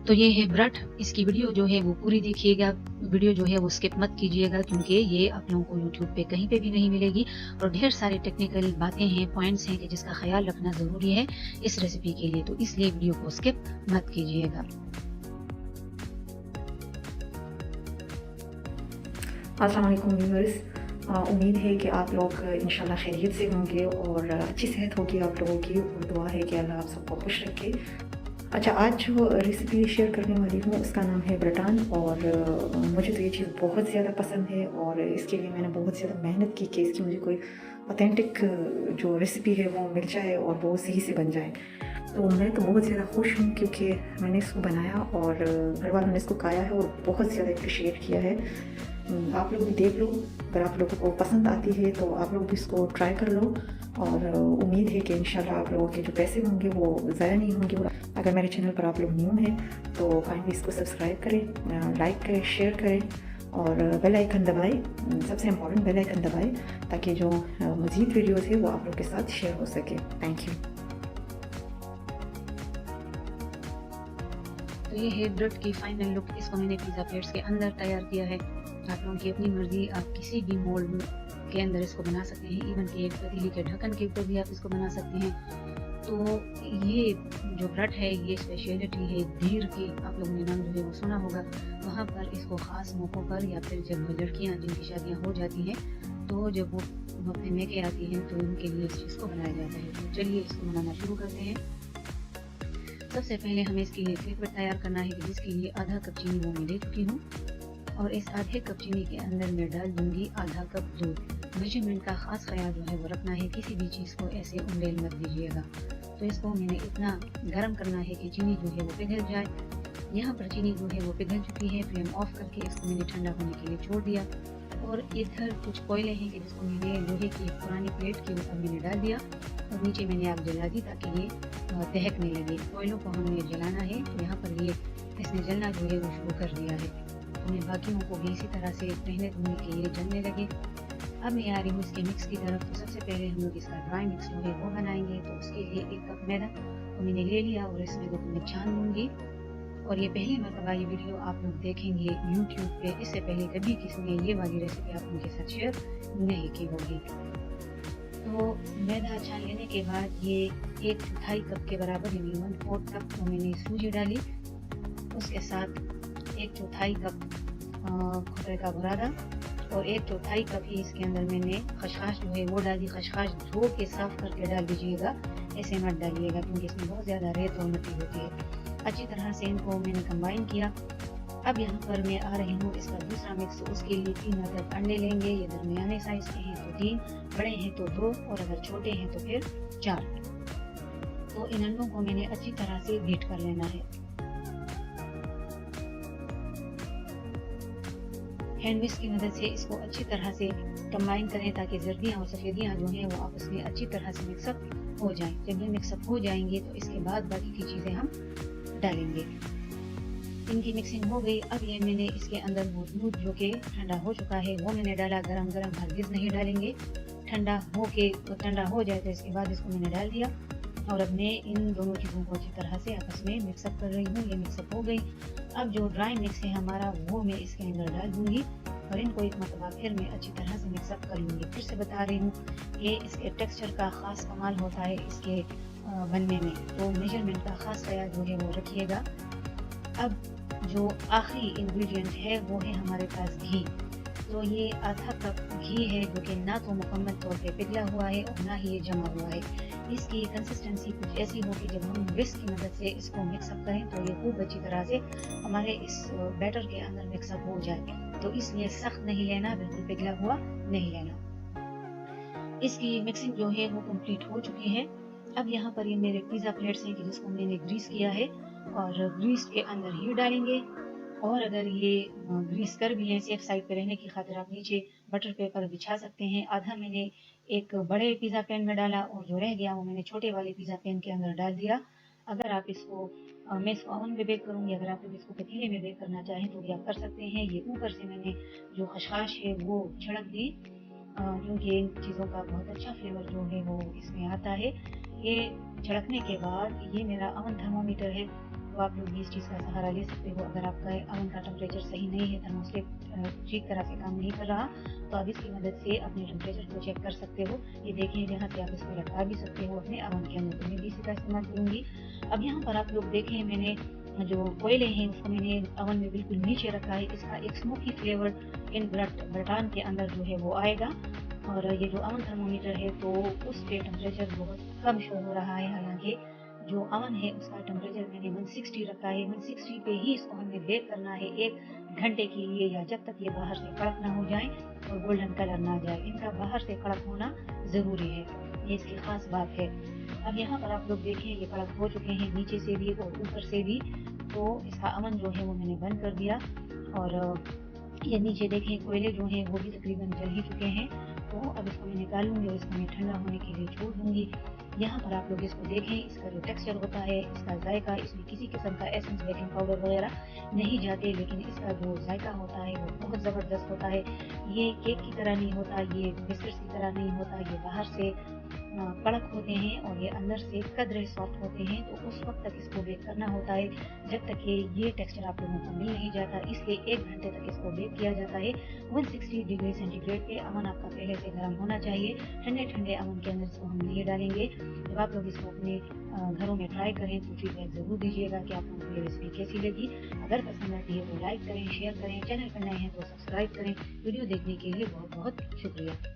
तो ये है ब्रेड। इसकी वीडियो जो है वो पूरी देखिएगा, वीडियो जो है वो स्किप मत कीजिएगा, क्योंकि ये आप लोगों को यूट्यूब पे कहीं पे भी नहीं मिलेगी और ढेर सारे टेक्निकल बातें हैं, पॉइंट्स हैं कि जिसका ख्याल रखना ज़रूरी है इस रेसिपी के लिए, तो इसलिए वीडियो को स्किप मत कीजिएगा। अस्सलाम वालेकुम व्यूअर्स, उम्मीद है कि आप लोग इंशाल्लाह खैरियत से होंगे और अच्छी सेहत होगी आप लोगों की, और दुआ है कि अल्लाह आप सबको खुश रखे। अच्छा, आज जो रेसिपी शेयर करने वाली हूँ उसका नाम है ब्रटान, और मुझे तो ये चीज़ बहुत ज़्यादा पसंद है और इसके लिए मैंने बहुत ज़्यादा मेहनत की कि इसकी मुझे कोई ऑथेंटिक जो रेसिपी है वो मिल जाए और वो सही से बन जाए। तो मैं तो बहुत ज़्यादा खुश हूँ क्योंकि मैंने इसको बनाया और घर वालों ने इसको खाया है और बहुत ज़्यादा अप्रिशिएट किया है। आप लोग भी देख लो, अगर आप लोगों को पसंद आती है तो आप लोग भी इसको ट्राई कर लो, और उम्मीद है कि इंशाल्लाह आप लोगों के जो पैसे होंगे वो ज़ाया नहीं होंगे। अगर मेरे चैनल पर आप लोग न्यू हैं तो काइंडली इसको सब्सक्राइब करें, लाइक करें, शेयर करें और बेल आइकन दबाएं। सबसे इम्पोर्टेंट बेल आइकन दबाएं ताकि जो मज़ीद वीडियोज़ है वो आप लोग के साथ शेयर हो सके। Thank you. तो ये है ब्रेड की फाइनल लुक। इसको मैंने पिज़्ज़ा प्लेट्स के अंदर तैयार किया है। आप लोगों की अपनी मर्जी, आप किसी भी मोल्ड के अंदर इसको बना सकते हैं, इवन कि एक पतीली के ढक्कन के ऊपर भी आप इसको बना सकते हैं। तो ये जो ब्रेड है ये स्पेशलिटी है दीर की। आप लोगों ने नाम जो है वो सुना होगा, वहाँ पर इसको ख़ास मौक़ों पर या फिर जब लड़कियाँ जिनकी शादियाँ हो जाती हैं तो जब वो अपने मैके आती हैं तो उनके लिए इस चीज़ को बनाया जाता है। तो चलिए इसको बनाना शुरू करते हैं। सबसे पहले हमें इसके लिए लिक्विड तैयार करना है, जिसके लिए आधा कप चीनी वो मैं ले चुकी हूँ, और इस आधे कप चीनी के अंदर मैं डाल दूंगी आधा कप दूध। मेजरमेंट का खास ख्याल जो है वो रखना है, किसी भी चीज़ को ऐसे उंडेल मत दीजिएगा। तो इसको मैंने इतना गर्म करना है कि चीनी जो है वो पिघल जाए। यहाँ पर चीनी जो है वो पिघल चुकी है, फ्लेम ऑफ करके इसको मैंने ठंडा होने के लिए छोड़ दिया। और इधर कुछ कोयले हैं कि जिसको मैंने लोहे की पुरानी प्लेट के ऊपर मैंने डाल दिया और नीचे मैंने आग जला दी ताकि ये दहकने लगे। कोयलों को हमें जलाना है, तो यहाँ पर ये इसने जलना जो है वो शुरू कर दिया है। तो मैं बाकियों को भी इसी तरह से रहने दूंगी कि ये जलने लगे। अब मैं आ रही हूँ इसके मिक्स की तरफ। तो सबसे पहले हम लोग इसका ड्राई मिक्स जो है वो बनाएंगे। तो उसके लिए 1 कप मैदा तो मैंने ले लिया और इसमें को मैं छान लूँगी। और ये पहली मरतबा ये वीडियो आप लोग देखेंगे यूट्यूब पे, इससे पहले कभी किसी ने ये वाली रेसिपी आप उनके साथ शेयर नहीं की होगी। तो मैदा छान लेने के बाद ये 1/4 कप के बराबर यानी 1/4 कप तो मैंने सूजी डाली। उसके साथ 1/4 कप खोपरे का बुरादा और 1/4 कप ही इसके अंदर मैंने खसखस जो है वो डाली। खसखस धो के साफ करके डाल दीजिएगा, ऐसे मत डालिएगा क्योंकि इसमें बहुत ज़्यादा रेत और मिट्टी होती है। अच्छी तरह से इनको मैंने कंबाइन किया। अब यहाँ पर मैं आ रही हूँ इसका दूसरा मिक्स। उसके लिए 3 अदद अंडे लेंगे। ये दरमियाने साइज के हैं तो 3, बड़े हैं तो 2 और अगर छोटे हैं तो फिर 4। तो इन अंडों को मैंने अच्छी तरह से बीट कर लेना है। हैंड विस्क की मदद से इसको अच्छी तरह से कंबाइन करें ताकि जर्दियाँ और सफ़ेदियाँ जो हैं वो आपस में अच्छी तरह से मिक्सअप हो जाएं। जब ये मिक्सअप हो जाएंगे तो इसके बाद बाकी की चीज़ें हम डालेंगे। इनकी मिक्सिंग हो गई। अब ये मैंने इसके अंदर वो दूध जो कि ठंडा हो चुका है वो मैंने डाला। गरम गरम हरगिज़ नहीं डालेंगे, ठंडा हो जाए तो इसके बाद इसको मैंने डाल दिया। और अब मैं इन दोनों चीज़ों को अच्छी तरह से आपस में मिक्सअप कर रही हूँ। ये मिक्सअप हो गई। अब जो ड्राई मिक्स है हमारा वो मैं इसके अंदर डाल दूँगी और इनको एक मरतबा फिर मैं अच्छी तरह से मिक्सअप कर लूँगी। फिर से बता रही हूँ कि इसके टेक्सचर का ख़ास कमाल होता है इसके बनने में, तो मेजरमेंट का ख़ास ख्याल जो है वो रखिएगा। अब जो आखिरी इंग्रेडिएंट है वो है हमारे पास घी। तो ये आधा कप घी है जो कि ना तो मुकम्मल तौर पे पिघला हुआ है और ना ही ये जमा हुआ है। इसकी कंसिस्टेंसी कुछ ऐसी हो कि जब हम विस्क की मदद से इसको मिक्सअप करें तो ये खूब अच्छी तरह से हमारे इस बैटर के अंदर मिक्सअप हो जाए। तो इसलिए सख्त नहीं लेना, बिल्कुल पिघला हुआ नहीं लेना। इसकी मिक्सिंग जो है वो कंप्लीट हो चुकी है। अब यहाँ पर ये मेरे पिज़्ज़ा प्लेट्स हैं कि जिसको मैंने ग्रीस किया है और ग्रीस के अंदर ही डालेंगे। और अगर ये ग्रीस कर भी हैं, सेफ साइड पे रहने की खातिर आप नीचे बटर पेपर बिछा सकते हैं। आधा मैंने एक बड़े पिज़्ज़ा पैन में डाला और जो रह गया वो मैंने छोटे वाले पिज़्ज़ा पैन के अंदर डाल दिया। अगर आप इसको मैं इसको ओवन में बेक करूँगी, अगर आप इसको पतीले में बेक करना चाहें तो भी आप कर सकते हैं। ये ऊपर से मैंने जो खसखस है वो छिड़क दी क्योंकि इन चीज़ों का बहुत अच्छा फ्लेवर जो है वो इसमें आता है। ये झड़कने के बाद ये मेरा ओवन थर्मोमीटर है, तो आप लोग भी इस चीज़ का सहारा ले सकते हो। अगर आपका ओवन का टेम्परेचर सही नहीं है, थर्मोस्टेट ठीक तरह से काम नहीं कर रहा, तो आप इसकी मदद से अपने टेम्परेचर को चेक कर सकते हो। ये देखें, यहाँ से आप इसको लटका भी सकते हो अपने ओवन के अंदर। तो मैं भी इसी का इस्तेमाल करूँगी। अब यहाँ पर आप लोग देखें, मैंने जो कोयले हैं उसको मैंने ओवन में बिल्कुल नीचे रखा है। इसका एक स्मोकी फ्लेवर इन बर्तन के अंदर जो है वो आएगा। और ये जो ओवन थर्मोमीटर है तो उसके टेम्परेचर बहुत कम शो हो रहा है, हालांकि जो ओवन है उसका टेम्परेचर मैंने 160 रखा है। 160 पे ही इसको हमें बेक करना है 1 घंटे के लिए, या जब तक ये बाहर से कड़क ना हो जाए और गोल्डन कलर ना जाए। इनका बाहर से कड़क होना ज़रूरी है, ये इसकी ख़ास बात है। अब यहाँ पर आप लोग देखें, ये कड़क हो चुके हैं नीचे से भी और ऊपर से भी। तो इसका ओवन जो है वो मैंने बंद कर दिया, और ये नीचे देखें कोयले जो हैं वो भी तकरीबन जल ही चुके हैं। तो अब इसको मैं निकालूंगी और इसको मैं ठंडा होने के लिए छोड़ दूंगी। यहाँ पर आप लोग इसको देखें, इसका जो टेक्सचर होता है, इसका जायका, इसमें किसी किस्म का एसेंस, बेकिंग पाउडर वगैरह नहीं जाते, लेकिन इसका जो जायका होता है वो बहुत ज़बरदस्त होता है। ये केक की तरह नहीं होता, ये बिस्किट्स की तरह नहीं होता। ये बाहर से कड़क होते हैं और ये अंदर से कदरे सॉफ्ट होते हैं। तो उस वक्त तक इसको बेक करना होता है जब तक कि ये टेक्सचर आप लोगों को मिल नहीं जाता, इसलिए 1 घंटे तक इसको बेक किया जाता है 160 डिग्री सेंटीग्रेड पे। ओवन आपका पहले से गर्म होना चाहिए। ठंडे ठंडे ओवन के अंदर इसको हम नहीं डालेंगे। जब आप लोग इसको अपने घरों में ट्राई करें तो फीडबैक ज़रूर दीजिएगा कि आप लोगों को ये रेसिपी कैसी लगी। अगर पसंद आती है तो लाइक करें, शेयर करें, चैनल पर नए हैं तो सब्सक्राइब करें। वीडियो देखने के लिए बहुत बहुत शुक्रिया।